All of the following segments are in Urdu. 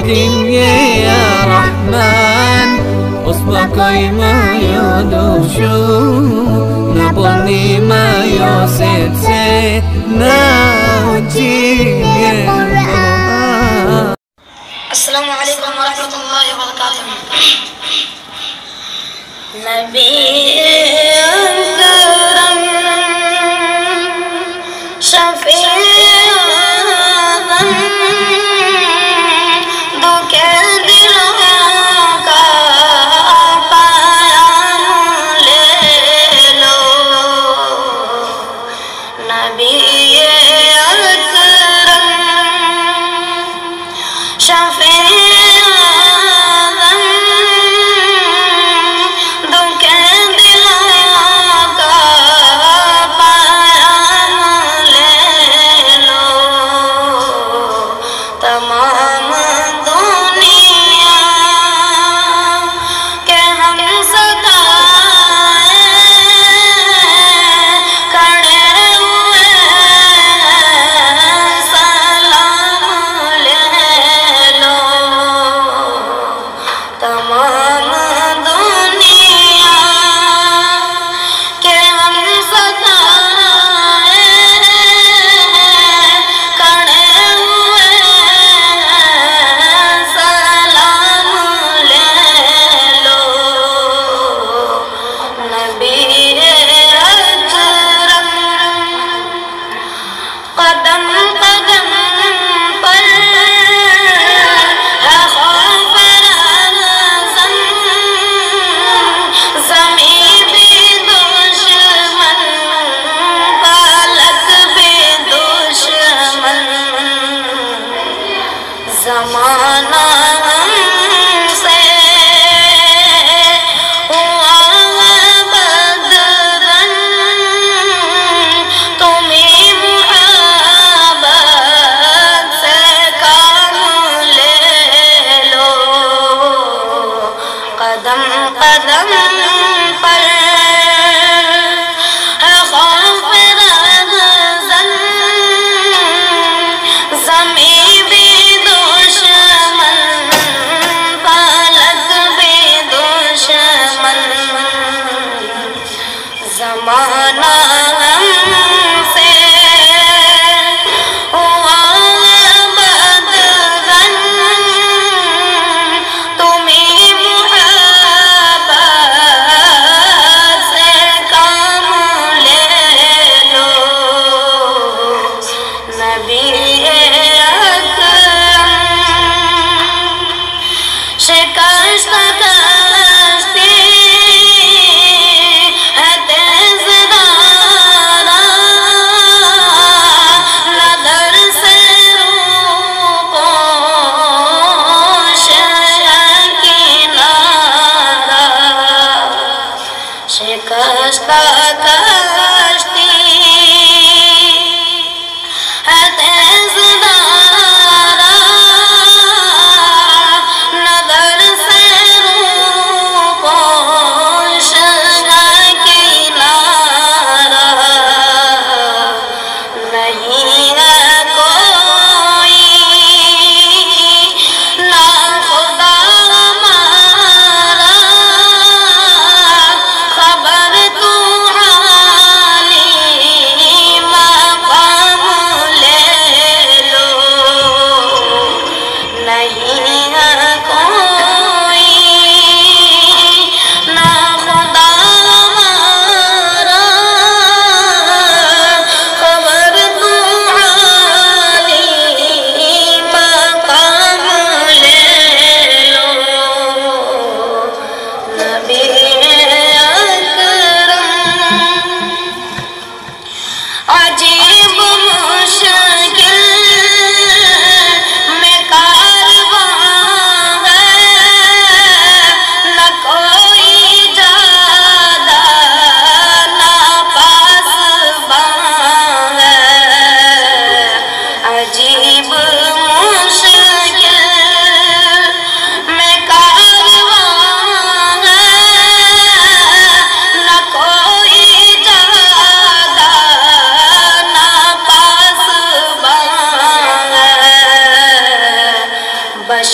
دنيا يا رحمن أصبك ما يدوشو نبني ما يوسيت ناوتي السلام عليكم ورحمة الله وبركاته. نبي أكرم شفيع زمانہ سے ہوا بدرن تمہیں محبت سے کام لے لو قدم قدم پر ہے خوف رہزن زمین بھی زمانہ سے ہوا بدرن تمہیں محبت سے کام لے لو نبی اکرم شکست شکستہ کشتی ہے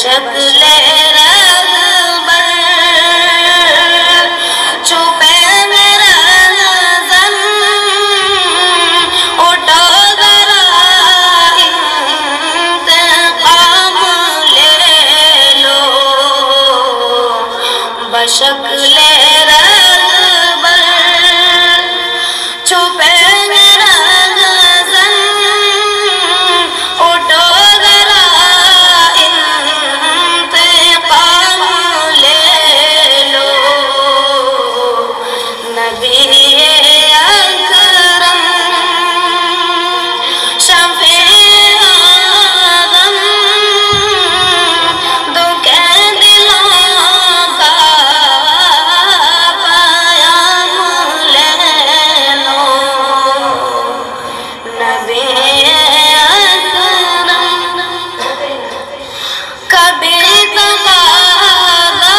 بشکل رغبت چھپے میرا نظر اٹھو ذرا انتقام لے لو بشکل رغبت چھپے میرا نظر اٹھو ذرا انتقام لے لو نبی اکرم شفیع آدم دکھے دلوں کا پیام لے لو نبی اکرم کبھی تقاضا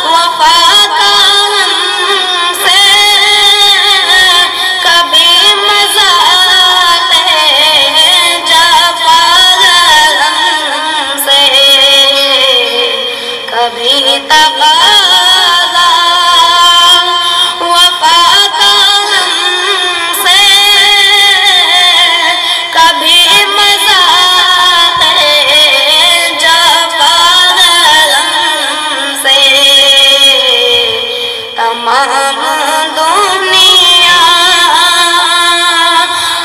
وفا کا ہم سے کبھی مذاق جفا ہم سے کبھی تقاضا وفا کا ہم سے کبھی مذاق جفا ہم سے تمام دنیا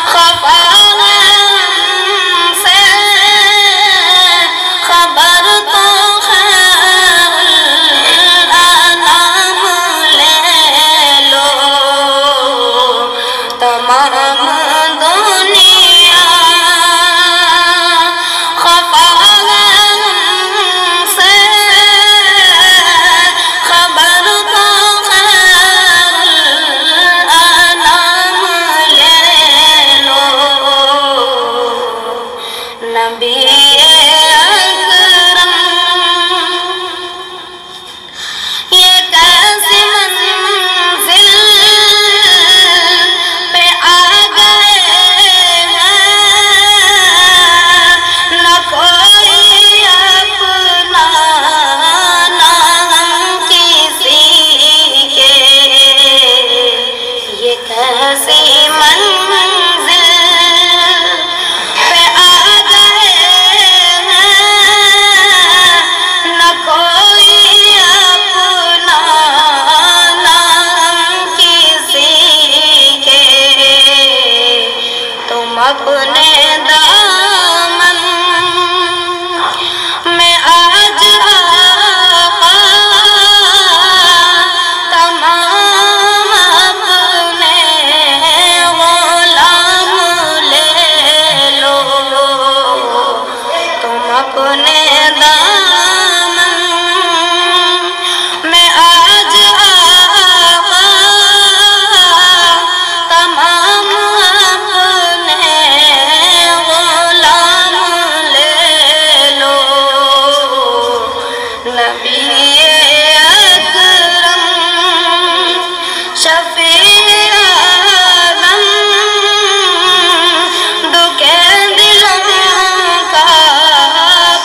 خفا ہم سے خبر تو خیر الانام لے لو تمام دنیا خفا ہم سے خبر تو خیر الانام لے لو نبی اکرم یہ کیسی منزل پہ آ گئے ہیں نہ کوئی اپنا نہ ہم کسی کے یہ کیسی منزل پہ آ گئے ہیں نہ کوئی اپنا نہ ہم کسی کے تم اپنے دامن میں آج آقا تمام اپنے غلام لے لو تم اپنے دامن میں آج آقا تمام اپنے غلام لے لو نبی اکرم شفیع آدم دکھے دلوں کا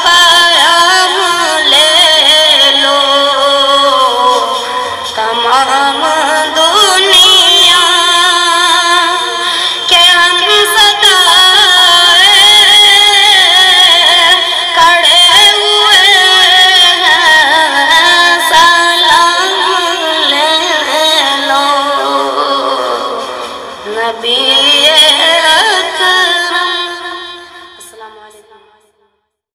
پیام لے لو تمام دنیا کہ ہم ستائے کھڑے ہوئے ہیں سلام لے لو نبی